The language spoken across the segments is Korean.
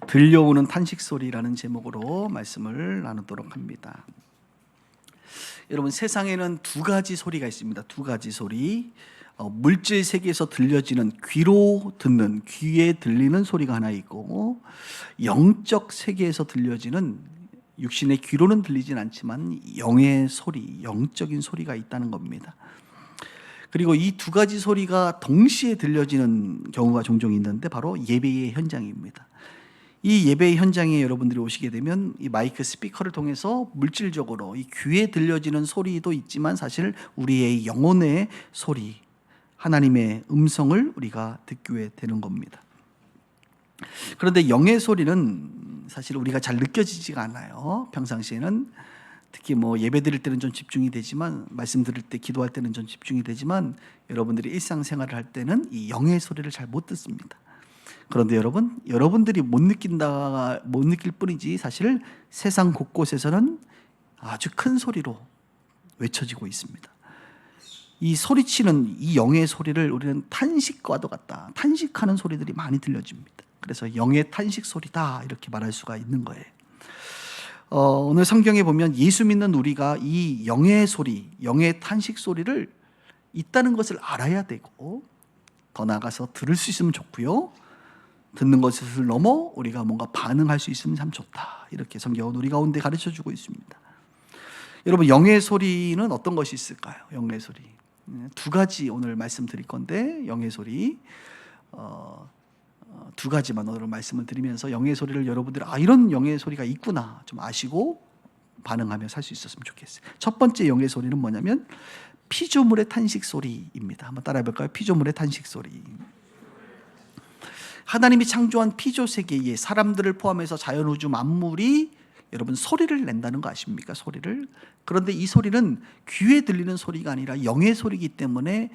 들려오는 탄식 소리라는 제목으로 말씀을 나누도록 합니다. 여러분, 세상에는 두 가지 소리가 있습니다. 두 가지 소리. 물질 세계에서 들려지는 귀로 듣는, 귀에 들리는 소리가 하나 있고, 영적 세계에서 들려지는, 육신의 귀로는 들리진 않지만 영의 소리, 영적인 소리가 있다는 겁니다. 그리고 이 두 가지 소리가 동시에 들려지는 경우가 종종 있는데 바로 예배의 현장입니다. 이 예배의 현장에 여러분들이 오시게 되면 이 마이크 스피커를 통해서 물질적으로 이 귀에 들려지는 소리도 있지만 사실 우리의 영혼의 소리, 하나님의 음성을 우리가 듣게 되는 겁니다. 그런데 영의 소리는 사실 우리가 잘 느껴지지가 않아요. 평상시에는 특히 예배 드릴 때는 좀 집중이 되지만, 말씀 들을 때, 기도할 때는 좀 집중이 되지만, 여러분들이 일상생활을 할 때는 이 영의 소리를 잘 못 듣습니다. 그런데 여러분들이 못 느낄 뿐이지 사실 세상 곳곳에서는 아주 큰 소리로 외쳐지고 있습니다. 이 소리치는 이 영의 소리를 우리는 탄식과도 같다, 탄식하는 소리들이 많이 들려집니다. 그래서 영의 탄식 소리다 이렇게 말할 수가 있는 거예요. 오늘 성경에 보면 예수 믿는 우리가 이 영의 소리, 영의 탄식 소리를 있다는 것을 알아야 되고, 더 나아가서 들을 수 있으면 좋고요, 듣는 것을 넘어 우리가 뭔가 반응할 수 있으면 참 좋다, 이렇게 성경은 우리 가운데 가르쳐주고 있습니다. 여러분, 영의 소리는 어떤 것이 있을까요? 영의 소리 두 가지 오늘 말씀드릴 건데, 영의 소리 두 가지만 오늘 말씀을 드리면서 영의 소리를 여러분들이 이런 영의 소리가 있구나 좀 아시고 반응하며 살 수 있었으면 좋겠어요. 첫 번째 영의 소리는 뭐냐면 피조물의 탄식 소리입니다. 한번 따라해 볼까요? 피조물의 탄식 소리. 하나님이 창조한 피조 세계에 사람들을 포함해서 자연우주 만물이 여러분 소리를 낸다는 거 아십니까? 소리를. 그런데 이 소리는 귀에 들리는 소리가 아니라 영의 소리이기 때문에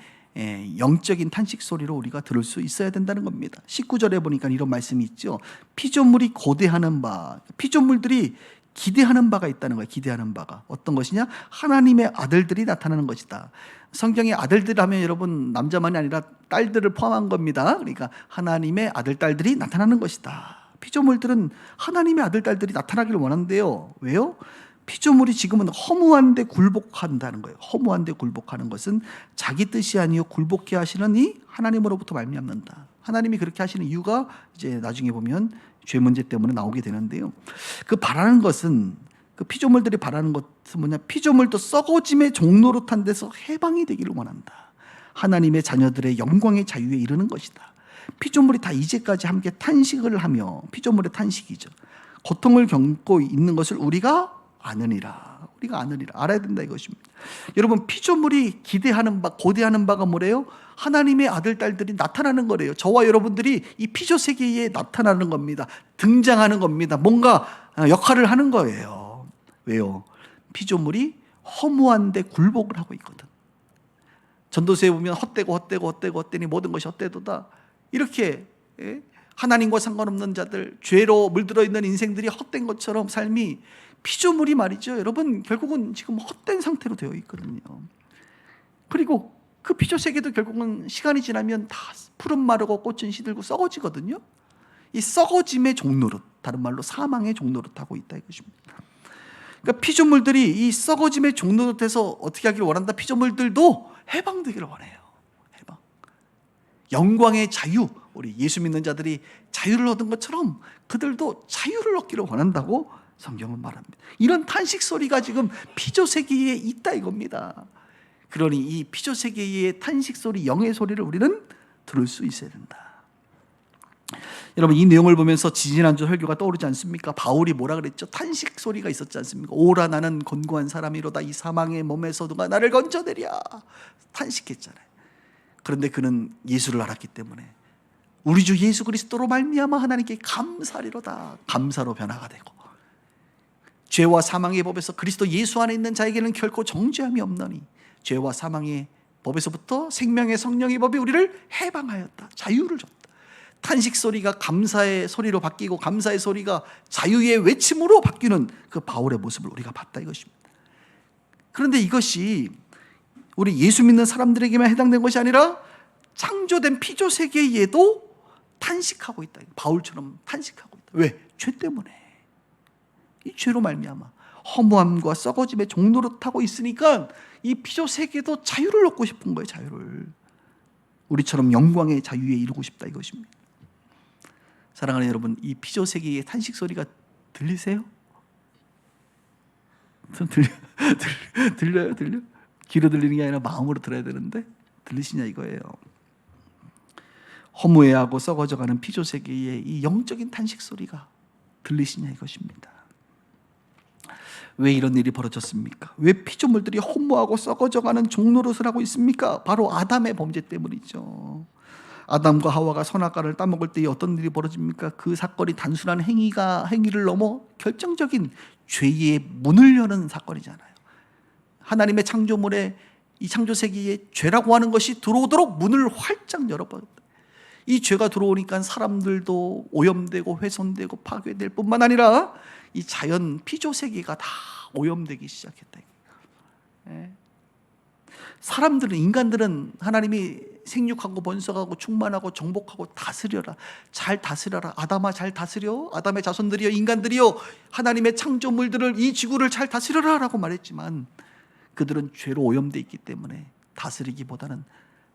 영적인 탄식 소리로 우리가 들을 수 있어야 된다는 겁니다. 19절에 보니까 이런 말씀이 있죠. 피조물이 고대하는 바, 피조물들이 기대하는 바가 있다는 거예요. 기대하는 바가 어떤 것이냐? 하나님의 아들들이 나타나는 것이다. 성경의 아들들 하면 여러분 남자만이 아니라 딸들을 포함한 겁니다. 그러니까 하나님의 아들, 딸들이 나타나는 것이다. 피조물들은 하나님의 아들, 딸들이 나타나기를 원한대요. 왜요? 피조물이 지금은 허무한데 굴복한다는 거예요. 허무한데 굴복하는 것은 자기 뜻이 아니요 굴복해 하시는 이 하나님으로부터 말미암는다. 하나님이 그렇게 하시는 이유가 이제 나중에 보면 죄 문제 때문에 나오게 되는데요. 그 바라는 것은, 그 피조물들이 바라는 것은 뭐냐? 피조물도 썩어짐의 종노릇한 데서 해방이 되기를 원한다. 하나님의 자녀들의 영광의 자유에 이르는 것이다. 피조물이 다 이제까지 함께 탄식을 하며, 피조물의 탄식이죠, 고통을 겪고 있는 것을 우리가 아느니라. 우리가 아느니라. 알아야 된다 이것입니다. 여러분, 피조물이 기대하는 바, 고대하는 바가 뭐래요? 하나님의 아들, 딸들이 나타나는 거래요. 저와 여러분들이 이 피조 세계에 나타나는 겁니다. 등장하는 겁니다. 뭔가 역할을 하는 거예요. 왜요? 피조물이 허무한데 굴복을 하고 있거든. 전도서에 보면 헛되니 모든 것이 헛되도다, 이렇게 하나님과 상관없는 자들, 죄로 물들어 있는 인생들이 헛된 것처럼 삶이, 피조물이 말이죠, 여러분 결국은 지금 헛된 상태로 되어 있거든요. 그리고 그 피조 세계도 결국은 시간이 지나면 다 푸른 마르고 꽃은 시들고 썩어지거든요. 이 썩어짐의 종노릇, 다른 말로 사망의 종노릇하고 있다 이것입니다. 그러니까 피조물들이 이 썩어짐의 종노릇에서 어떻게 하기를 원한다? 피조물들도 해방되기를 원해요. 해방. 영광의 자유, 우리 예수 믿는 자들이 자유를 얻은 것처럼 그들도 자유를 얻기를 원한다고 성경은 말합니다. 이런 탄식 소리가 지금 피조 세계에 있다 이겁니다. 그러니 이 피조 세계의 탄식 소리, 영의 소리를 우리는 들을 수 있어야 된다. 여러분, 이 내용을 보면서 지지난주 설교가 떠오르지 않습니까? 바울이 뭐라 그랬죠? 탄식 소리가 있었지 않습니까? 오라 나는 곤고한 사람이로다, 이 사망의 몸에서 누가 나를 건져내랴, 탄식했잖아요. 그런데 그는 예수를 알았기 때문에 우리 주 예수 그리스도로 말미암아 하나님께 감사리로다, 감사로 변화가 되고, 죄와 사망의 법에서 그리스도 예수 안에 있는 자에게는 결코 정죄함이 없나니 죄와 사망의 법에서부터 생명의 성령의 법이 우리를 해방하였다, 자유를 줬다. 탄식 소리가 감사의 소리로 바뀌고, 감사의 소리가 자유의 외침으로 바뀌는 그 바울의 모습을 우리가 봤다 이것입니다. 그런데 이것이 우리 예수 믿는 사람들에게만 해당된 것이 아니라 창조된 피조 세계에도 탄식하고 있다. 바울처럼 탄식하고 있다. 왜? 죄 때문에. 이 죄로 말미암아 허무함과 썩어짐의 종로를 타고 있으니까 이 피조 세계도 자유를 얻고 싶은 거예요. 자유를. 우리처럼 영광의 자유에 이르고 싶다 이것입니다. 사랑하는 여러분, 이 피조 세계의 탄식 소리가 들리세요? 들려요? 귀로 들리는 게 아니라 마음으로 들어야 되는데 들리시냐 이거예요. 허무해하고 썩어져가는 피조 세계의 이 영적인 탄식 소리가 들리시냐 이것입니다. 왜 이런 일이 벌어졌습니까? 왜 피조물들이 허무하고 썩어져가는 종노릇을 하고 있습니까? 바로 아담의 범죄 때문이죠. 아담과 하와가 선악과를 따먹을 때 어떤 일이 벌어집니까? 그 사건이 단순한 행위를 넘어 결정적인 죄의 문을 여는 사건이잖아요. 하나님의 창조물에 이 창조 세계에 죄라고 하는 것이 들어오도록 문을 활짝 열어버렸다. 이 죄가 들어오니까 사람들도 오염되고 훼손되고 파괴될 뿐만 아니라 이 자연 피조 세계가 다 오염되기 시작했다. 사람들은, 인간들은 하나님이 생육하고 번성하고 충만하고 정복하고 다스려라, 잘 다스려라, 아담아 잘 다스려, 아담의 자손들이여 인간들이여 하나님의 창조물들을, 이 지구를 잘 다스려라 라고 말했지만 그들은 죄로 오염되어 있기 때문에 다스리기보다는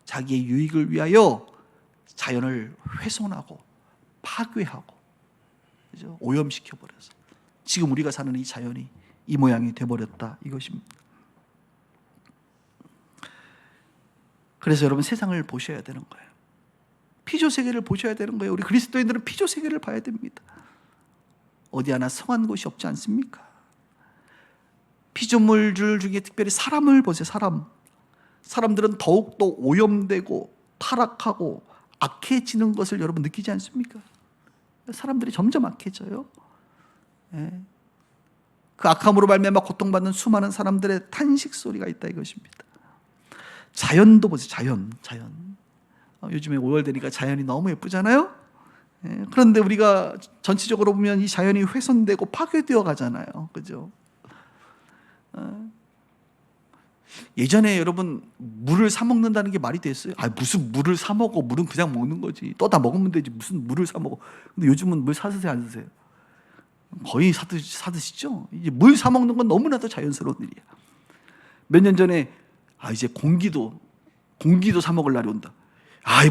자기의 유익을 위하여 자연을 훼손하고 파괴하고, 그죠? 오염시켜버려서 지금 우리가 사는 이 자연이 이 모양이 되어버렸다 이것입니다. 그래서 여러분, 세상을 보셔야 되는 거예요. 피조 세계를 보셔야 되는 거예요. 우리 그리스도인들은 피조 세계를 봐야 됩니다. 어디 하나 성한 곳이 없지 않습니까? 피조물들 중에 특별히 사람을 보세요. 사람들은 더욱더 오염되고 타락하고 악해지는 것을 여러분 느끼지 않습니까? 사람들이 점점 악해져요. 그 악함으로 말미암아 고통받는 수많은 사람들의 탄식 소리가 있다 이것입니다. 자연도 보세요. 자연. 요즘에 5월 되니까 자연이 너무 예쁘잖아요. 그런데 우리가 전체적으로 보면 이 자연이 훼손되고 파괴되어 가잖아요. 그죠? 예전에 여러분, 물을 사 먹는다는 게 말이 됐어요? 무슨 물을 사 먹어? 물은 그냥 먹는 거지. 떠다 먹으면 되지. 무슨 물을 사 먹어? 근데 요즘은 물 사 드세요, 안 드세요? 거의 사 드시죠? 이제 물 사 먹는 건 너무나도 자연스러운 일이야. 몇 년 전에 이제 공기도 사 먹을 날이 온다.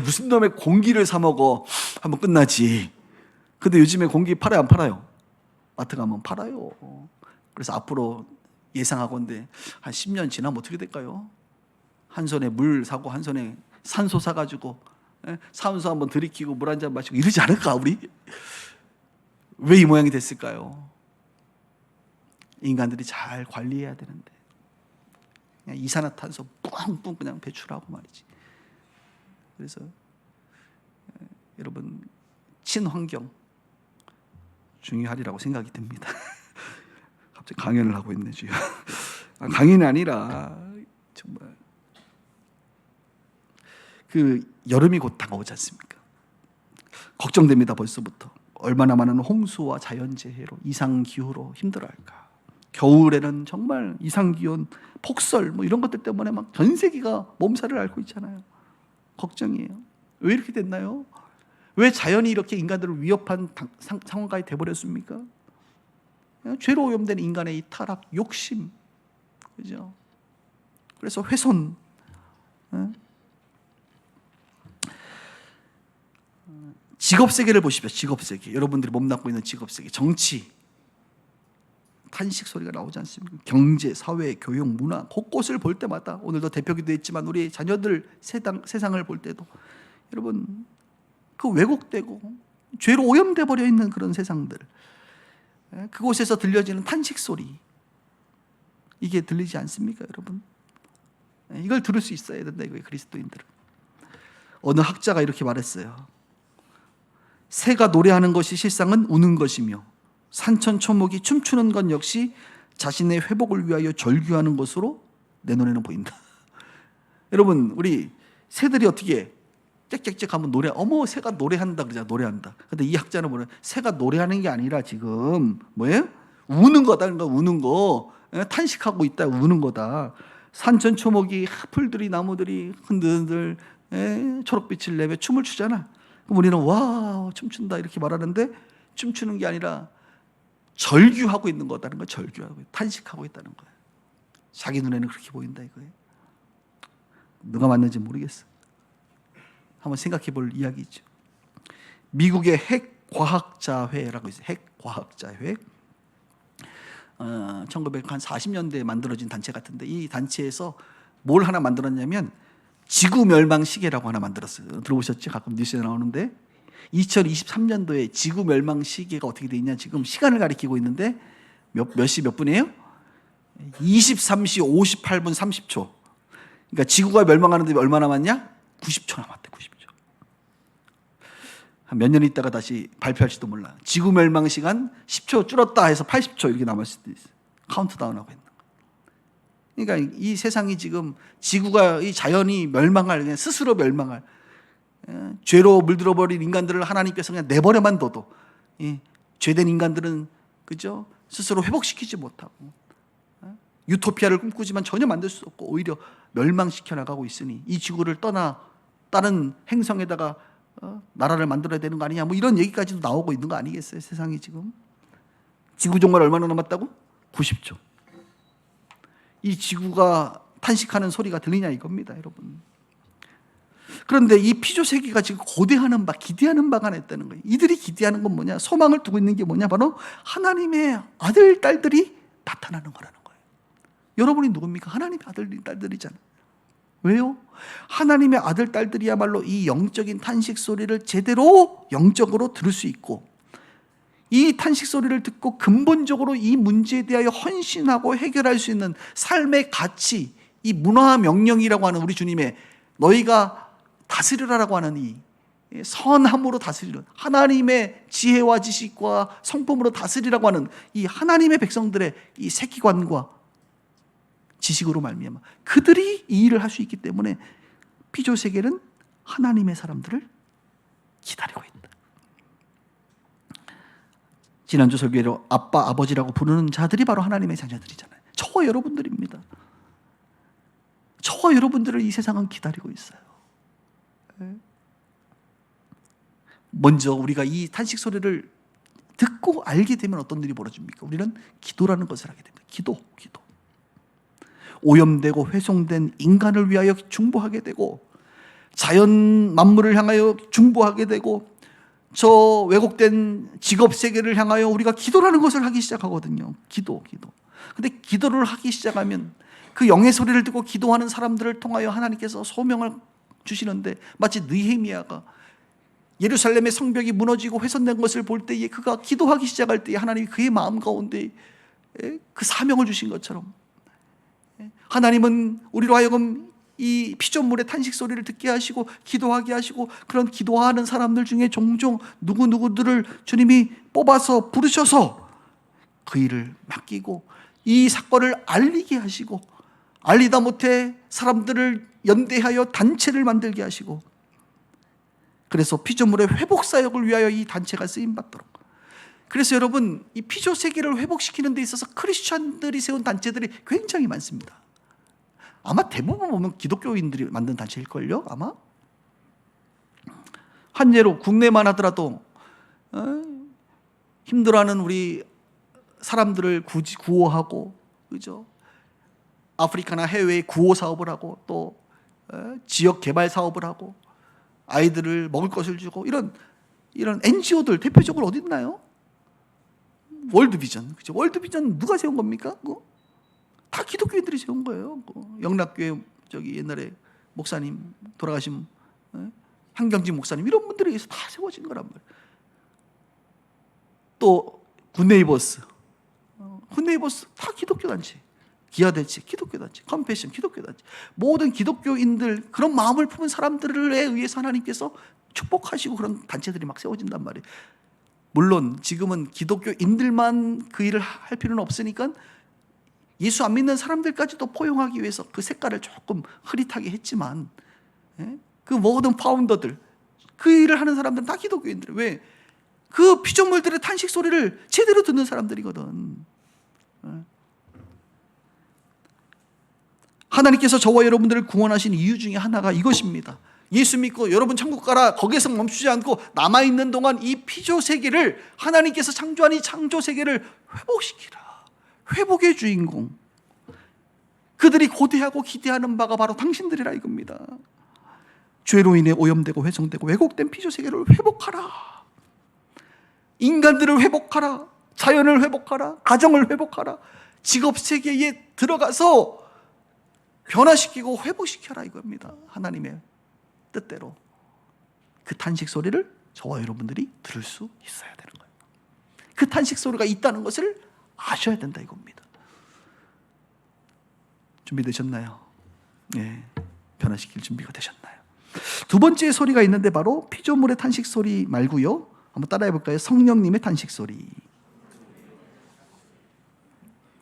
무슨 놈의 공기를 사 먹어? 하면 끝나지. 근데 요즘에 공기 팔아요, 안 팔아요? 마트 가면 팔아요. 그래서 앞으로 예상하건대 한 10년 지나면 어떻게 될까요? 한 손에 물 사고 한 손에 산소 사가지고 산소 한번 들이키고 물 한 잔 마시고 이러지 않을까 우리? 왜 이 모양이 됐을까요? 인간들이 잘 관리해야 되는데 그냥 이산화탄소 뿡뿡 그냥 배출하고 말이지. 그래서 여러분, 친환경 중요하리라고 생각이 듭니다. 갑자기 강연을 하고 있네 주여. 강연이 아니라 정말 그 여름이 곧 다가오지 않습니까? 걱정됩니다. 벌써부터 얼마나 많은 홍수와 자연재해로, 이상기후로 힘들어할까. 겨울에는 정말 이상기온, 폭설 이런 것들 때문에 막 전 세계가 몸살을 앓고 있잖아요. 걱정이에요. 왜 이렇게 됐나요? 왜 자연이 이렇게 인간들을 위협한 상황까지 돼버렸습니까? 죄로 오염된 인간의 이 타락, 욕심, 그죠? 그래서 훼손. 직업 세계를 보십시오. 직업 세계. 여러분들이 몸담고 있는 직업 세계, 정치, 탄식 소리가 나오지 않습니까? 경제, 사회, 교육, 문화 곳곳을 볼 때마다, 오늘도 대표기도 했지만 우리 자녀들 세상을 볼 때도 여러분, 그 왜곡되고 죄로 오염돼 버려 있는 그런 세상들, 그곳에서 들려지는 탄식 소리, 이게 들리지 않습니까, 여러분? 이걸 들을 수 있어야 된다 이거예요, 그리스도인들은. 어느 학자가 이렇게 말했어요. 새가 노래하는 것이 실상은 우는 것이며 산천초목이 춤추는 건 역시 자신의 회복을 위하여 절규하는 것으로 내 눈에는 보인다. 여러분, 우리 새들이 어떻게 짹짹짹 하면 노래, 어머 새가 노래한다 그러잖아. 노래한다. 근데 이 학자는 뭐래? 새가 노래하는 게 아니라 지금 뭐예요? 우는 거다. 그러니까 우는 거, 탄식하고 있다, 우는 거다. 산천초목이, 풀들이, 나무들이 흔들흔들 초록빛을 내며 춤을 추잖아. 그럼 우리는 와 춤춘다 이렇게 말하는데, 춤추는 게 아니라 절규하고 있는 거다는 거예요. 절규하고 탄식하고 있다는 거예요. 자기 눈에는 그렇게 보인다 이거예요. 누가 맞는지 모르겠어. 한번 생각해 볼 이야기죠. 미국의 핵과학자회라고 있어요. 핵과학자회. 1940년대에 만들어진 단체 같은데 이 단체에서 뭘 하나 만들었냐면 지구 멸망 시계라고 하나 만들었어요. 들어보셨죠? 가끔 뉴스에 나오는데 2023년도에 지구 멸망 시계가 어떻게 돼 있냐, 지금 시간을 가리키고 있는데 몇 시 몇 분이에요? 23시 58분 30초. 그러니까 지구가 멸망하는데 얼마 남았냐? 90초 남았대. 90초. 한 몇 년 있다가 다시 발표할지도 몰라. 지구 멸망 시간 10초 줄었다 해서 80초 이렇게 남을 수도 있어. 카운트다운하고 있는 거. 그러니까 이 세상이 지금 지구가, 이 자연이 멸망할, 그냥 스스로 멸망할, 죄로 물들어 버린 인간들을 하나님께서 그냥 내버려만 둬도 죄된 인간들은 그죠? 스스로 회복시키지 못하고 유토피아를 꿈꾸지만 전혀 만들 수 없고 오히려 멸망시켜 나가고 있으니 이 지구를 떠나 다른 행성에다가 나라를 만들어야 되는 거 아니냐, 뭐 이런 얘기까지도 나오고 있는 거 아니겠어요? 세상이 지금 지구 종말 얼마나 남았다고? 90초. 이 지구가 탄식하는 소리가 들리냐 이겁니다, 여러분. 그런데 이 피조 세계가 지금 고대하는 바, 기대하는 바가 하나 있다는 거예요. 이들이 기대하는 건 뭐냐? 소망을 두고 있는 게 뭐냐? 바로 하나님의 아들, 딸들이 나타나는 거라는 거예요. 여러분이 누굽니까? 하나님의 아들, 딸들이잖아요. 왜요? 하나님의 아들, 딸들이야말로 이 영적인 탄식 소리를 제대로 영적으로 들을 수 있고, 이 탄식 소리를 듣고 근본적으로 이 문제에 대하여 헌신하고 해결할 수 있는 삶의 가치, 이 문화 명령이라고 하는 우리 주님의 너희가 다스리라라고 하는 이 선함으로 다스리는, 하나님의 지혜와 지식과 성품으로 다스리라고 하는 이 하나님의 백성들의 이 세계관과 지식으로 말미암아 그들이 이 일을 할 수 있기 때문에 피조 세계는 하나님의 사람들을 기다리고 있다. 지난주 설교로 아빠, 아버지라고 부르는 자들이 바로 하나님의 자녀들이잖아요. 저와 여러분들입니다. 저와 여러분들을 이 세상은 기다리고 있어요. 먼저 우리가 이 탄식 소리를 듣고 알게 되면 어떤 일이 벌어집니까? 우리는 기도라는 것을 하게 됩니다. 기도. 오염되고 훼손된 인간을 위하여 중보하게 되고, 자연 만물을 향하여 중보하게 되고, 저 왜곡된 직업 세계를 향하여 우리가 기도라는 것을 하기 시작하거든요. 기도. 근데 기도를 하기 시작하면 그 영의 소리를 듣고 기도하는 사람들을 통하여 하나님께서 소명을 주시는데, 마치 느헤미야가 예루살렘의 성벽이 무너지고 훼손된 것을 볼 때에 그가 기도하기 시작할 때에 하나님이 그의 마음 가운데 그 사명을 주신 것처럼 하나님은 우리로 하여금 이 피조물의 탄식 소리를 듣게 하시고 기도하게 하시고, 그런 기도하는 사람들 중에 종종 누구누구들을 주님이 뽑아서 부르셔서 그 일을 맡기고 이 사건을 알리게 하시고, 알리다 못해 사람들을 연대하여 단체를 만들게 하시고, 그래서 피조물의 회복 사역을 위하여 이 단체가 쓰임받도록. 그래서 여러분, 이 피조 세계를 회복시키는 데 있어서 크리스천들이 세운 단체들이 굉장히 많습니다. 아마 대부분 보면 기독교인들이 만든 단체일걸요, 아마. 한 예로 국내만 하더라도 힘들어하는 우리 사람들을 구호하고, 그죠? 아프리카나 해외에 구호 사업을 하고, 또 지역 개발 사업을 하고, 아이들을 먹을 것을 주고, 이런 NGO들 대표적으로 어디 있나요? 월드비전, 그죠? 월드비전 누가 세운 겁니까? 다 기독교인들이 세운 거예요. 영락교회 저기 옛날에 목사님 돌아가신 한경진 목사님, 이런 분들에 의해서 다 세워진 거란 말이에요. 또 굿네이버스 다 기독교 단체. 기아대체 기독교 단체, 컴패션 기독교 단체, 모든 기독교인들, 그런 마음을 품은 사람들에 의해서 하나님께서 축복하시고 그런 단체들이 막 세워진단 말이에요. 물론 지금은 기독교인들만 그 일을 할 필요는 없으니까 예수 안 믿는 사람들까지도 포용하기 위해서 그 색깔을 조금 흐릿하게 했지만, 그 모든 파운더들, 그 일을 하는 사람들은 다 기독교인들. 왜? 그 피조물들의 탄식 소리를 제대로 듣는 사람들이거든. 하나님께서 저와 여러분들을 구원하신 이유 중에 하나가 이것입니다. 예수 믿고 여러분 천국 가라 거기에서 멈추지 않고 남아있는 동안 이 피조 세계를 하나님께서 창조한 이 창조 세계를 회복시키라. 회복의 주인공, 그들이 고대하고 기대하는 바가 바로 당신들이라 이겁니다. 죄로 인해 오염되고 훼손되고 왜곡된 피조 세계를 회복하라. 인간들을 회복하라. 자연을 회복하라. 가정을 회복하라. 직업 세계에 들어가서 변화시키고 회복시켜라 이겁니다. 하나님의 뜻대로. 그 탄식 소리를 저와 여러분들이 들을 수 있어야 되는 거예요. 그 탄식 소리가 있다는 것을 아셔야 된다 이겁니다. 준비되셨나요? 네, 변화시킬 준비가 되셨나요? 두 번째 소리가 있는데 바로 피조물의 탄식 소리 말고요. 한번 따라해 볼까요? 성령님의 탄식 소리.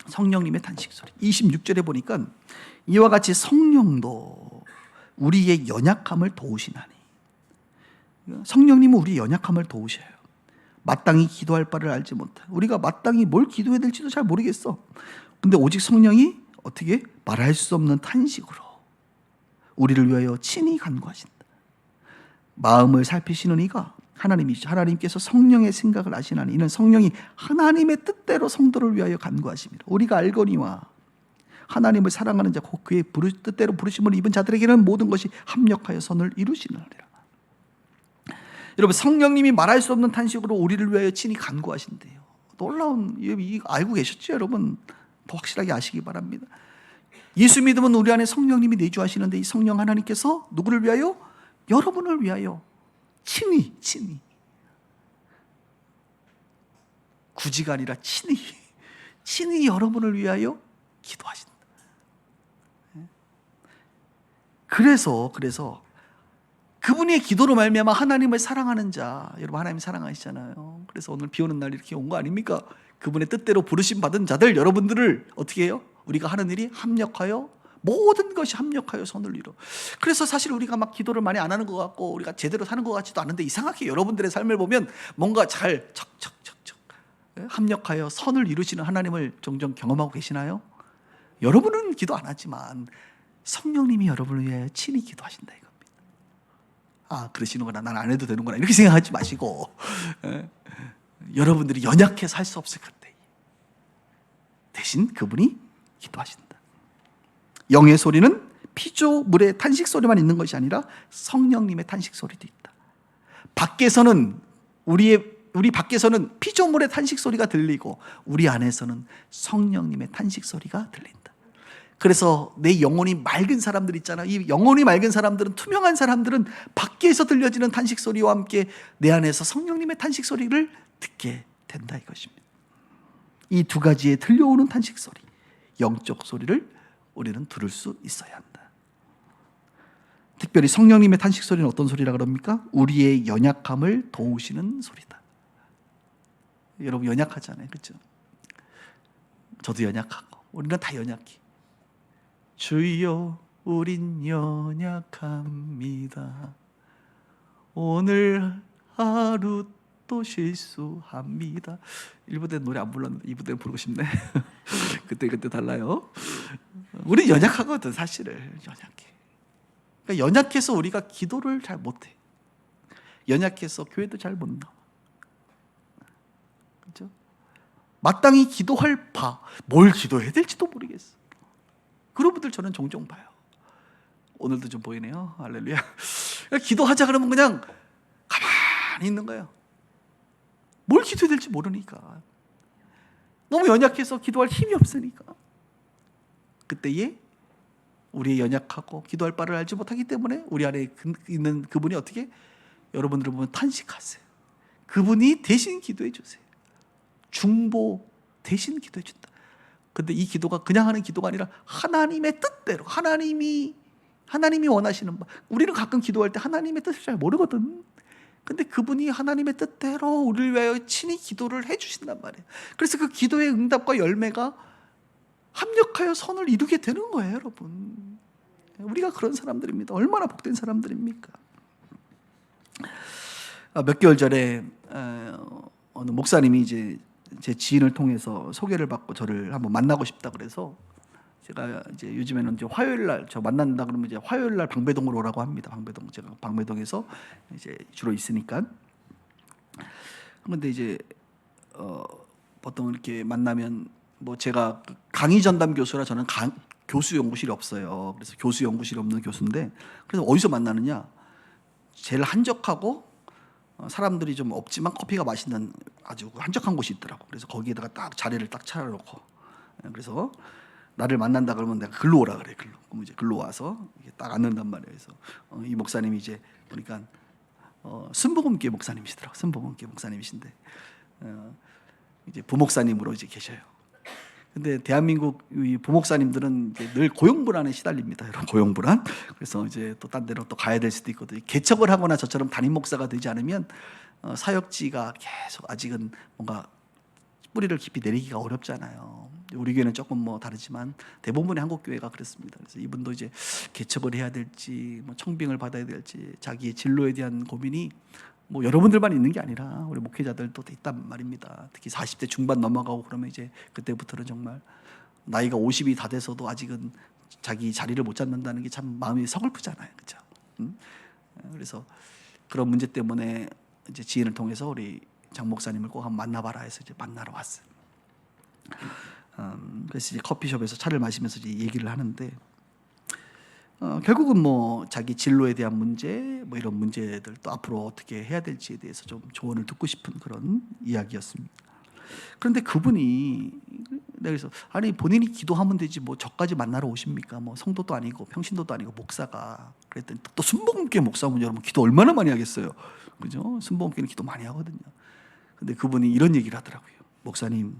성령님의 탄식 소리. 26절에 보니까 이와 같이 성령도 우리의 연약함을 도우시나니. 성령님은 우리의 연약함을 도우셔요. 마땅히 기도할 바를 알지 못해. 우리가 마땅히 뭘 기도해야 될지도 잘 모르겠어. 근데 오직 성령이 어떻게 말할 수 없는 탄식으로 우리를 위하여 친히 간구하신다. 마음을 살피시는 이가 하나님이시죠. 하나님께서 성령의 생각을 아시나니 이는 성령이 하나님의 뜻대로 성도를 위하여 간구하십니다. 우리가 알거니와 하나님을 사랑하는 자 곧 그의 뜻대로 부르심을 입은 자들에게는 모든 것이 합력하여 선을 이루시느니라. 여러분, 성령님이 말할 수 없는 탄식으로 우리를 위하여 친히 간구하신대요. 놀라운, 이거 알고 계셨죠 여러분? 더 확실하게 아시기 바랍니다. 예수 믿으면 우리 안에 성령님이 내주하시는데 이 성령 하나님께서 누구를 위하여? 여러분을 위하여 친히 구지가 아니라 친히 여러분을 위하여 기도하신다. 그래서 그분의 기도로 말미암아 하나님을 사랑하는 자, 여러분 하나님 사랑하시잖아요. 그래서 오늘 비 오는 날 이렇게 온 거 아닙니까? 그분의 뜻대로 부르심 받은 자들 여러분들을 어떻게 해요? 우리가 하는 일이 합력하여 모든 것이 합력하여 선을 이뤄. 그래서 사실 우리가 막 기도를 많이 안 하는 것 같고 우리가 제대로 사는 것 같지도 않은데 이상하게 여러분들의 삶을 보면 뭔가 잘 척척척척 합력하여 선을 이루시는 하나님을 종종 경험하고 계시나요? 여러분은 기도 안 하지만 성령님이 여러분을 위하여 친히 기도하신다 이겁니다. 아, 그러시는구나, 난 안 해도 되는구나 이렇게 생각하지 마시고 여러분들이 연약해서 할 수 없을 건데 대신 그분이 기도하신다. 영의 소리는 피조물의 탄식 소리만 있는 것이 아니라 성령님의 탄식 소리도 있다. 밖에서는 우리 밖에서는 피조물의 탄식 소리가 들리고 우리 안에서는 성령님의 탄식 소리가 들린다. 그래서 내 영혼이 맑은 사람들 있잖아. 이 영혼이 맑은 사람들은, 투명한 사람들은 밖에서 들려지는 탄식 소리와 함께 내 안에서 성령님의 탄식 소리를 듣게 된다 이것입니다. 이 두 가지에 들려오는 탄식 소리, 영적 소리를 우리는 들을 수 있어야 한다. 특별히 성령님의 탄식 소리는 어떤 소리라 그럽니까? 우리의 연약함을 도우시는 소리다. 여러분 연약하잖아요, 그렇죠? 저도 연약하고 우리는 다 연약해. 주여 우린 연약합니다. 오늘 하루 또 실수합니다. 1부 때는 노래 안 불렀는데 2부 때는 부르고 싶네. 그때 달라요. 우린 연약하거든. 사실은 연약해. 그러니까 연약해서 우리가 기도를 잘 못해. 연약해서 교회도 잘 못 나와. 그렇죠? 마땅히 기도할 뭘 기도해야 될지도 모르겠어. 그런 분들 저는 종종 봐요. 오늘도 좀 보이네요. 할렐루야. 기도하자 그러면 그냥 가만히 있는 거예요. 뭘 기도해야 될지 모르니까. 너무 연약해서 기도할 힘이 없으니까. 그때에 우리의 연약하고 기도할 바를 알지 못하기 때문에 우리 안에 있는 그분이 어떻게? 여러분들을 보면 탄식하세요. 그분이 대신 기도해 주세요. 중보 대신 기도해 준다. 근데 이 기도가 그냥 하는 기도가 아니라 하나님의 뜻대로, 하나님이 원하시는 바. 우리는 가끔 기도할 때 하나님의 뜻을 잘 모르거든. 근데 그분이 하나님의 뜻대로 우리를 위하여 친히 기도를 해주신단 말이에요. 그래서 그 기도의 응답과 열매가 합력하여 선을 이루게 되는 거예요, 여러분. 우리가 그런 사람들입니다. 얼마나 복된 사람들입니까? 몇 개월 전에 어느 목사님이 이제 제 지인을 통해서 소개를 받고 저를 한번 만나고 싶다 그래서 제가 이제 요즘에는 이제 화요일 날 저 만난다 그러면 이제 화요일 날 방배동으로 오라고 합니다. 방배동 제가 방배동에서 이제 주로 있으니까. 그런데 이제 보통 이렇게 만나면 뭐 제가 강의 전담 교수라 저는 교수 연구실이 없어요. 그래서 교수 연구실이 없는 교수인데 그래서 어디서 만나느냐? 제일 한적하고 사람들이 좀 없지만 커피가 맛있는 아주 한적한 곳이 있더라고. 그래서 거기에다가 딱 자리를 딱 차려놓고 그래서 나를 만난다 그러면 내가 글로 오라 그래. 글로. 그럼 이제 글로 와서 딱 앉는단 말이에요. 그래서 이 목사님이 이제 보니까 순복음교회 목사님이시더라고. 순복음교회 목사님이신데 이제 부목사님으로 이제 계셔요. 근데 대한민국 이 부목사님들은 이제 늘 고용불안에 시달립니다. 여러분 고용불안. 그래서 이제 또 딴 데로 또 가야 될 수도 있거든요. 개척을 하거나 저처럼 담임 목사가 되지 않으면 사역지가 계속 아직은 뭔가 뿌리를 깊이 내리기가 어렵잖아요. 우리 교회는 조금 뭐 다르지만 대부분의 한국 교회가 그렇습니다. 그래서 이분도 이제 개척을 해야 될지, 뭐 청빙을 받아야 될지, 자기의 진로에 대한 고민이 뭐 여러분들만 있는 게 아니라 우리 목회자들도 있단 말입니다. 특히 40대 중반 넘어가고 그러면 이제 그때부터는 정말 나이가 50이 다 돼서도 아직은 자기 자리를 못 잡는다는 게 참 마음이 서글프잖아요, 그렇죠? 그래서 그런 문제 때문에 이제 지인을 통해서 우리 장 목사님을 꼭 한번 만나봐라 해서 이제 만나러 왔어요. 그래서 이제 커피숍에서 차를 마시면서 이제 얘기를 하는데 결국은 뭐 자기 진로에 대한 문제, 뭐 이런 문제들 또 앞으로 어떻게 해야 될지에 대해서 좀 조언을 듣고 싶은 그런 이야기였습니다. 그런데 그분이 그래서 아니 본인이 기도하면 되지 뭐 저까지 만나러 오십니까? 뭐 성도도 아니고 평신도도 아니고 목사가. 그랬더니 또 순복음교회 목사면 여러분 기도 얼마나 많이 하겠어요, 그죠? 순복음교회는 기도 많이 하거든요. 근데 그분이 이런 얘기를 하더라고요. 목사님,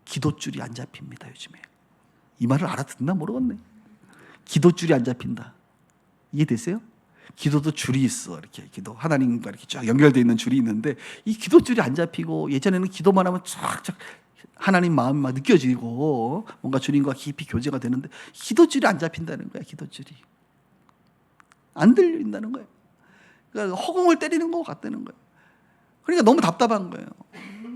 기도줄이 안 잡힙니다 요즘에. 이 말을 알아듣나 모르겠네. 기도줄이 안 잡힌다. 이해되세요? 기도도 줄이 있어. 이렇게 기도 하나님과 이렇게 쫙 연결되어 있는 줄이 있는데 이 기도줄이 안 잡히고 예전에는 기도만 하면 쫙쫙 하나님 마음이 막 느껴지고 뭔가 주님과 깊이 교제가 되는데 기도줄이 안 잡힌다는 거야. 기도줄이 안 들린다는 거예요. 그러니까 허공을 때리는 것 같다는 거예요. 그러니까 너무 답답한 거예요.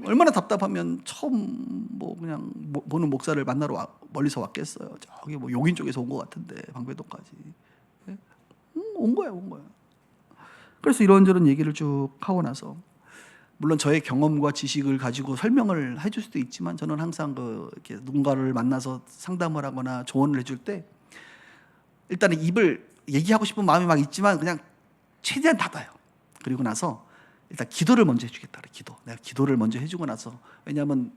얼마나 답답하면 처음 뭐 그냥 보는 목사를 만나러 멀리서 왔겠어요. 저기 뭐 용인 쪽에서 온 것 같은데 방배동까지 온 거야. 그래서 이런저런 얘기를 쭉 하고 나서 물론 저의 경험과 지식을 가지고 설명을 해줄 수도 있지만 저는 항상 이렇게 누군가를 만나서 상담을 하거나 조언을 해줄 때 일단은 입을 얘기하고 싶은 마음이 막 있지만 그냥 최대한 닫아요. 그리고 나서 일단 기도를 먼저 해주겠다. 내가 기도를 먼저 해주고 나서 왜냐하면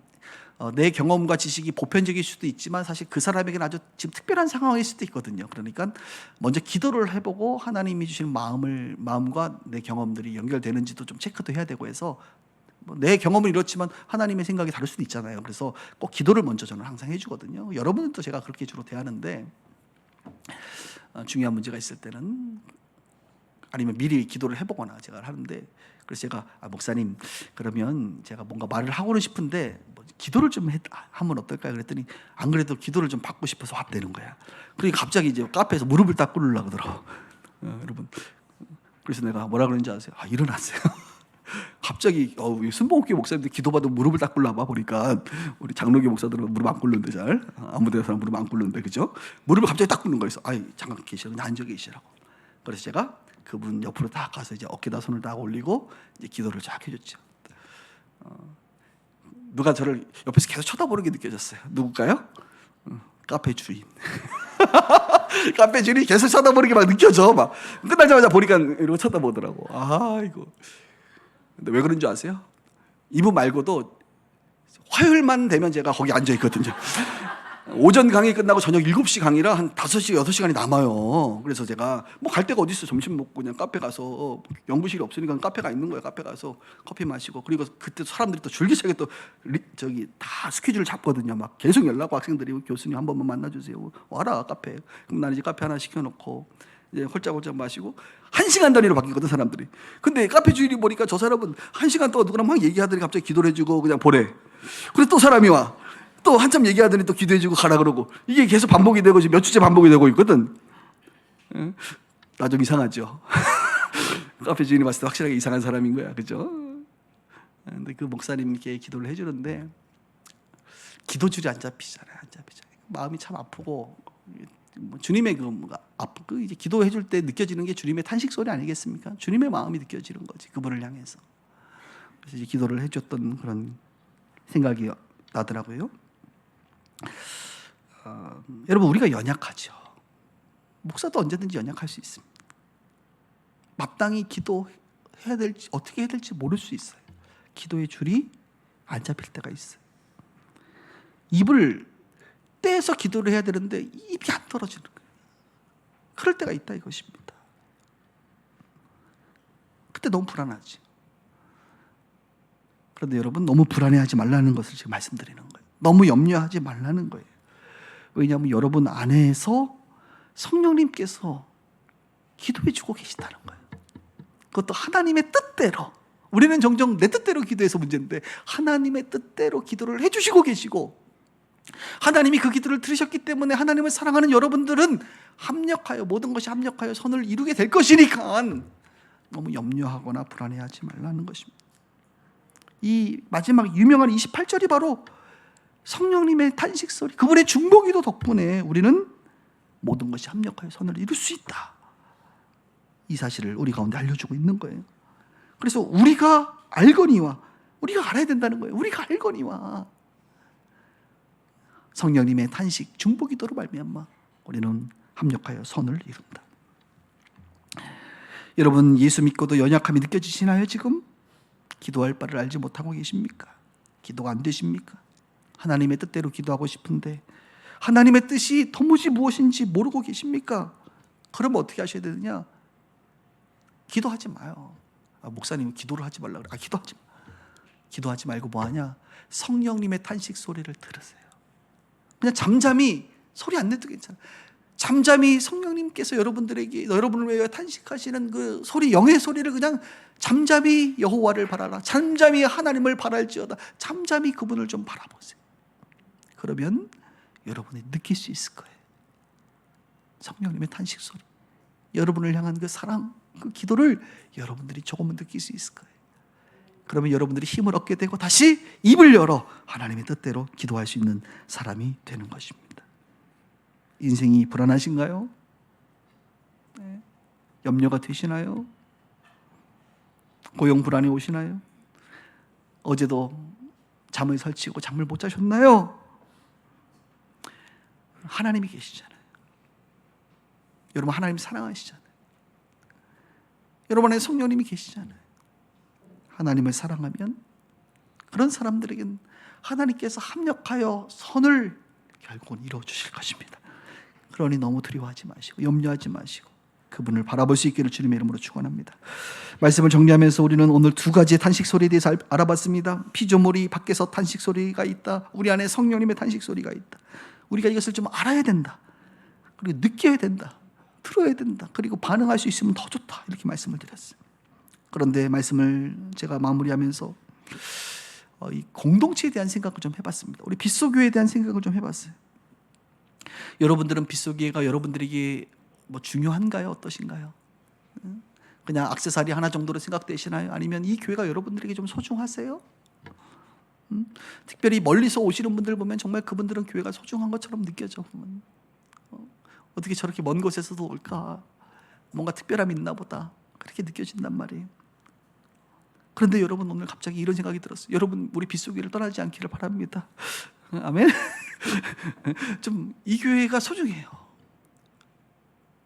내 경험과 지식이 보편적일 수도 있지만 사실 그 사람에게는 아주 지금 특별한 상황일 수도 있거든요. 그러니까 먼저 기도를 해보고 하나님이 주시는 마음과 내 경험들이 연결되는지도 좀 체크도 해야 되고 해서 내 경험은 이렇지만 하나님의 생각이 다를 수도 있잖아요. 그래서 꼭 기도를 먼저 저는 항상 해주거든요. 여러분들도 제가 그렇게 주로 대하는데 중요한 문제가 있을 때는 아니면 미리 기도를 해보거나 제가 하는데 그래서 제가 목사님 그러면 제가 뭔가 말을 하고는 싶은데 기도를 좀 하면 어떨까요? 그랬더니 안 그래도 기도를 좀 받고 싶어서 왔다는 거야. 그러니까 갑자기 이제 카페에서 무릎을 딱 꿇으려고 그러더라고. 여러분 그래서 내가 뭐라 그러는지 아세요? 일어났어요. 갑자기 순복음교회 목사님들 기도받으면 무릎을 딱 꿇나 보니까 우리 장로교 목사들은 무릎 안 꿇는데 잘 아무 데서나 무릎 안 꿇는데 그죠? 무릎을 갑자기 딱 꿇는 거였어. 잠깐 계시라 그냥 앉아 계시라고. 그래서 제가 그분 옆으로 딱 가서 이제 어깨다 손을 딱 올리고 이제 기도를 쫙 해줬죠. 누가 저를 옆에서 계속 쳐다보는 게 느껴졌어요. 누굴까요? 카페 주인. 카페 주인이 계속 쳐다보는 게 막 느껴져. 막 끝나자마자 보니까 이러고 쳐다보더라고. 이거. 근데 왜 그런 줄 아세요? 이분 말고도 화요일만 되면 제가 거기 앉아 있거든요. 오전 강의 끝나고 저녁 7시 강의라 한 5시, 6시간이 남아요. 그래서 제가 뭐 갈 데가 어디 있어. 점심 먹고 그냥 카페 가서 연구실이 없으니까 카페가 있는 거예요. 카페 가서 커피 마시고 그리고 그때 사람들이 또 줄기차게 또 다 스케줄을 잡거든요. 막 계속 연락 와 학생들이 교수님 한 번만 만나주세요. 와라 카페. 그럼 나는 이제 카페 하나 시켜놓고 이제 홀짝홀짝 마시고 1시간 단위로 바뀌거든 사람들이. 근데 카페 주인이 보니까 저 사람은 1시간 동안 누구랑 막 얘기하더니 갑자기 기도를 해주고 그냥 보내. 그래서 또 사람이 와. 또 한참 얘기하더니 또 기도해주고 가라 그러고 이게 계속 반복이 되고 지금 몇 주째 반복이 되고 있거든. 나 좀 이상하죠. 카페 주인이 봤을 때 확실하게 이상한 사람인 거야, 그죠? 근데 그 목사님께 기도를 해주는데 기도줄이 안 잡히잖아요, 안 잡히잖아요. 마음이 참 아프고 주님의 그 이제 기도해 줄 때 느껴지는 게 주님의 탄식 소리 아니겠습니까? 주님의 마음이 느껴지는 거지, 그분을 향해서. 그래서 이제 기도를 해줬던 그런 생각이 나더라고요. 여러분, 우리가 연약하죠. 목사도 언제든지 연약할 수 있습니다. 마땅히 기도해야 될지 어떻게 해야 될지 모를 수 있어요. 기도의 줄이 안 잡힐 때가 있어요. 입을 떼서 기도를 해야 되는데 입이 안 떨어지는 거예요. 그럴 때가 있다 이것입니다. 그때 너무 불안하지. 그런데 여러분, 너무 불안해하지 말라는 것을 지금 말씀드리는 거예요. 너무 염려하지 말라는 거예요. 왜냐하면 여러분 안에서 성령님께서 기도해 주고 계시다는 거예요. 그것도 하나님의 뜻대로. 우리는 종종 내 뜻대로 기도해서 문제인데 하나님의 뜻대로 기도를 해주시고 계시고, 하나님이 그 기도를 들으셨기 때문에 하나님을 사랑하는 여러분들은 합력하여, 모든 것이 합력하여 선을 이루게 될 것이니까 너무 염려하거나 불안해하지 말라는 것입니다. 이 마지막 유명한 28절이 바로 성령님의 탄식 소리, 그분의 중보기도 덕분에 우리는 모든 것이 합력하여 선을 이룰 수 있다, 이 사실을 우리 가운데 알려주고 있는 거예요. 그래서 우리가 알거니와, 우리가 알아야 된다는 거예요. 우리가 알거니와 성령님의 탄식 중보기도로 말미암아 우리는 합력하여 선을 이룬다. 여러분, 예수 믿고도 연약함이 느껴지시나요? 지금 기도할 바를 알지 못하고 계십니까? 기도가 안 되십니까? 하나님의 뜻대로 기도하고 싶은데 하나님의 뜻이 도무지 무엇인지 모르고 계십니까? 그러면 어떻게 하셔야 되느냐? 기도하지 마요. 목사님 기도를 하지 말라 그래. 기도하지 마. 기도하지 말고 뭐 하냐? 성령님의 탄식 소리를 들으세요. 그냥 잠잠히, 소리 안 내도 괜찮아. 잠잠히 성령님께서 여러분들에게, 여러분을 위해 탄식하시는 그 소리, 영의 소리를 그냥 잠잠히 여호와를 바라라, 잠잠히 하나님을 바랄지어다, 잠잠히 그분을 좀 바라보세요. 그러면 여러분이 느낄 수 있을 거예요. 성령님의 탄식 소리, 여러분을 향한 그 사랑, 그 기도를 여러분들이 조금은 느낄 수 있을 거예요. 그러면 여러분들이 힘을 얻게 되고 다시 입을 열어 하나님의 뜻대로 기도할 수 있는 사람이 되는 것입니다. 인생이 불안하신가요? 네. 염려가 되시나요? 고용 불안이 오시나요? 어제도 잠을 설치고 잠을 못 자셨나요? 하나님이 계시잖아요. 여러분, 하나님 사랑하시잖아요. 여러분 안에 성령님이 계시잖아요. 하나님을 사랑하면 그런 사람들에겐 하나님께서 합력하여 선을 결국은 이루어 주실 것입니다. 그러니 너무 두려워하지 마시고 염려하지 마시고 그분을 바라볼 수 있기를 주님의 이름으로 축원합니다. 말씀을 정리하면서 우리는 오늘 두 가지의 탄식 소리에 대해서 알아봤습니다. 피조물이 밖에서 탄식 소리가 있다. 우리 안에 성령님의 탄식 소리가 있다. 우리가 이것을 좀 알아야 된다. 그리고 느껴야 된다. 들어야 된다. 그리고 반응할 수 있으면 더 좋다. 이렇게 말씀을 드렸어요. 그런데 말씀을 제가 마무리하면서 이 공동체에 대한 생각을 좀 해봤습니다. 우리 빗소교회에 대한 생각을 좀 해봤어요. 여러분들은 빗소교회가 여러분들에게 뭐 중요한가요? 어떠신가요? 그냥 액세서리 하나 정도로 생각되시나요? 아니면 이 교회가 여러분들에게 좀 소중하세요? 특별히 멀리서 오시는 분들 보면 정말 그분들은 교회가 소중한 것처럼 느껴져. 어떻게 저렇게 먼 곳에서도 올까? 뭔가 특별함이 있나 보다. 그렇게 느껴진단 말이에요. 그런데 여러분, 오늘 갑자기 이런 생각이 들었어요. 여러분, 우리 빗소교회를 떠나지 않기를 바랍니다. 아멘. 좀 이 교회가 소중해요.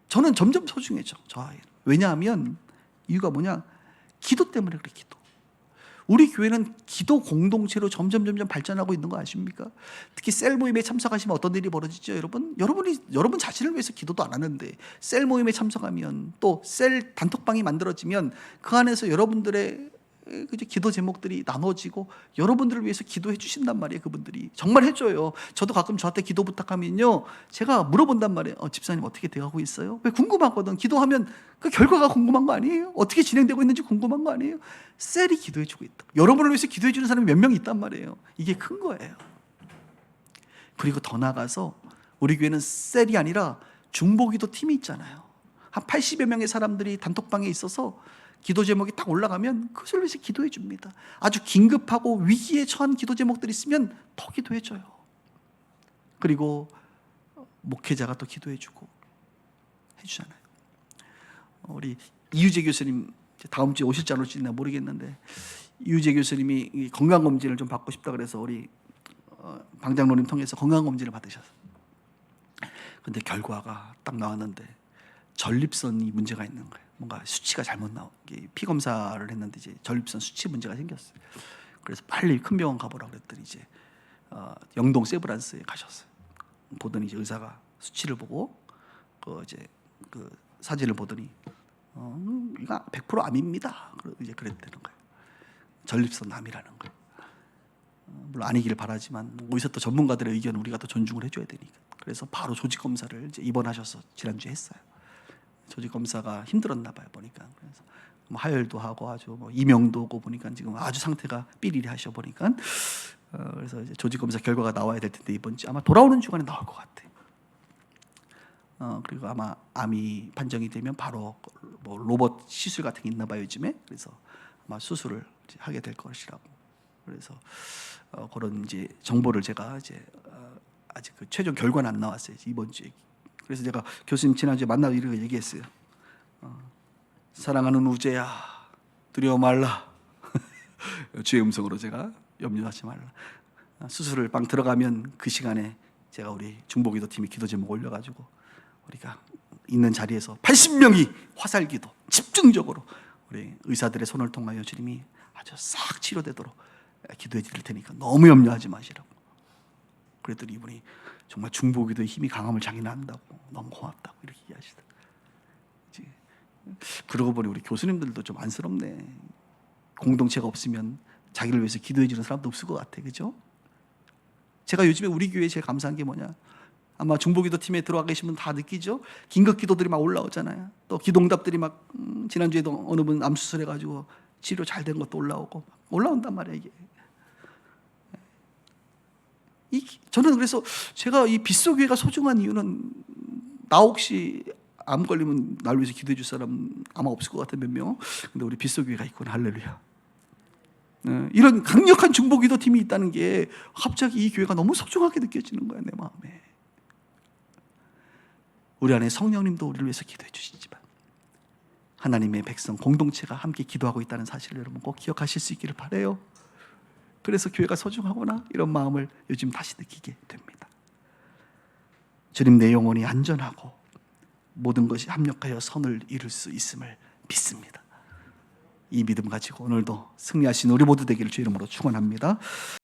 저는 점점 소중해져. 왜냐하면 이유가 뭐냐? 기도 때문에 그래. 기도. 우리 교회는 기도 공동체로 점점 발전하고 있는 거 아십니까? 특히 셀 모임에 참석하시면 어떤 일이 벌어지죠, 여러분? 여러분 자신을 위해서 기도도 안 하는데 셀 모임에 참석하면, 또 셀 단톡방이 만들어지면 그 안에서 여러분들의 기도 제목들이 나눠지고 여러분들을 위해서 기도해 주신단 말이에요. 그분들이 정말 해줘요. 저도 가끔 저한테 기도 부탁하면요, 제가 물어본단 말이에요. 집사님 어떻게 돼가고 있어요? 왜 궁금하거든. 기도하면 그 결과가 궁금한 거 아니에요? 어떻게 진행되고 있는지 궁금한 거 아니에요? 셀이 기도해 주고 있다. 여러분을 위해서 기도해 주는 사람이 몇 명 있단 말이에요. 이게 큰 거예요. 그리고 더 나아가서 우리 교회는 셀이 아니라 중보기도 팀이 있잖아요. 한 80여 명의 사람들이 단톡방에 있어서 기도 제목이 딱 올라가면 그것을 위해서 기도해 줍니다. 아주 긴급하고 위기에 처한 기도 제목들이 있으면 더 기도해 줘요. 그리고 목회자가 또 기도해주고 해주잖아요. 우리 이유재 교수님 다음 주에 오실지 안 오실지 모르겠는데, 이유재 교수님이 건강검진을 좀 받고 싶다 그래서 우리 방장로님 통해서 건강검진을 받으셨어요. 근데 결과가 딱 나왔는데 전립선이 문제가 있는 거예요. 뭔가 수치가 잘못 나오게, 피 검사를 했는데 이제 전립선 수치 문제가 생겼어요. 그래서 빨리 큰 병원 가보라고 그랬더니 이제 영동 세브란스에 가셨어요. 보더니 이제 의사가 수치를 보고 그 사진을 보더니 이거 100% 암입니다. 이제 그랬다는 거예요. 전립선 암이라는 거예요. 물론 아니기를 바라지만 의사 또 전문가들의 의견을 우리가 또 존중을 해줘야 되니까. 그래서 바로 조직 검사를 이제 입원하셔서 지난주에 했어요. 조직 검사가 힘들었나 봐요, 보니까. 그래서 뭐 하혈도 하고 아주 뭐 이명도 오고 보니까 지금 아주 상태가 삐리리 하셔 보니까 그래서 이제 조직 검사 결과가 나와야 될 텐데 이번 주 아마 돌아오는 주간에 나올 것 같아요. 그리고 아마 암이 판정이 되면 바로 뭐 로봇 시술 같은 게 있나 봐요, 요즘에. 그래서 아마 수술을 이제 하게 될 것이라고. 그래서 그런 이제 정보를 제가 이제 아직 그 최종 결과는 안 나왔어요, 이번 주에. 그래서 제가 교수님 지난주에 만나서 이렇게 얘기했어요. 사랑하는 우재야, 두려워 말라. 주의 음성으로 제가 염려하지 말라. 수술을 방 들어가면 그 시간에 제가 우리 중보기도 팀이 기도 제목 올려가지고 우리가 있는 자리에서 80명이 화살기도 집중적으로 우리 의사들의 손을 통하여 주님이 아주 싹 치료되도록 기도해 드릴 테니까 너무 염려하지 마시라고. 그랬더니 이분이 정말 중보기도의 힘이 강함을 자기는 안다고, 너무 고맙다고 이렇게 얘기하시더라고요. 그러고 보니 우리 교수님들도 좀 안쓰럽네. 공동체가 없으면 자기를 위해서 기도해 주는 사람도 없을 것 같아, 그죠? 제가 요즘에 우리 교회에 제일 감사한 게 뭐냐, 아마 중보기도 팀에 들어와 계시면 다 느끼죠? 긴급 기도들이 막 올라오잖아요. 또 기도응답들이 막 지난주에도 어느 분 암 수술해가지고 치료 잘 된 것도 올라오고 올라온단 말이에요, 이게. 저는 그래서 제가 이 빗소교회가 소중한 이유는, 나 혹시 암 걸리면 날 위해서 기도해 줄 사람 아마 없을 것 같아, 몇 명. 근데 우리 빗소교회가 있구나, 할렐루야. 이런 강력한 중보기도 팀이 있다는 게 갑자기 이 교회가 너무 소중하게 느껴지는 거야, 내 마음에. 우리 안에 성령님도 우리를 위해서 기도해 주시지만 하나님의 백성 공동체가 함께 기도하고 있다는 사실을 여러분 꼭 기억하실 수 있기를 바라요. 그래서 교회가 소중하구나, 이런 마음을 요즘 다시 느끼게 됩니다. 주님, 내 영혼이 안전하고 모든 것이 합력하여 선을 이룰 수 있음을 믿습니다. 이 믿음 가지고 오늘도 승리하신 우리 모두 되기를 주 이름으로 축원합니다.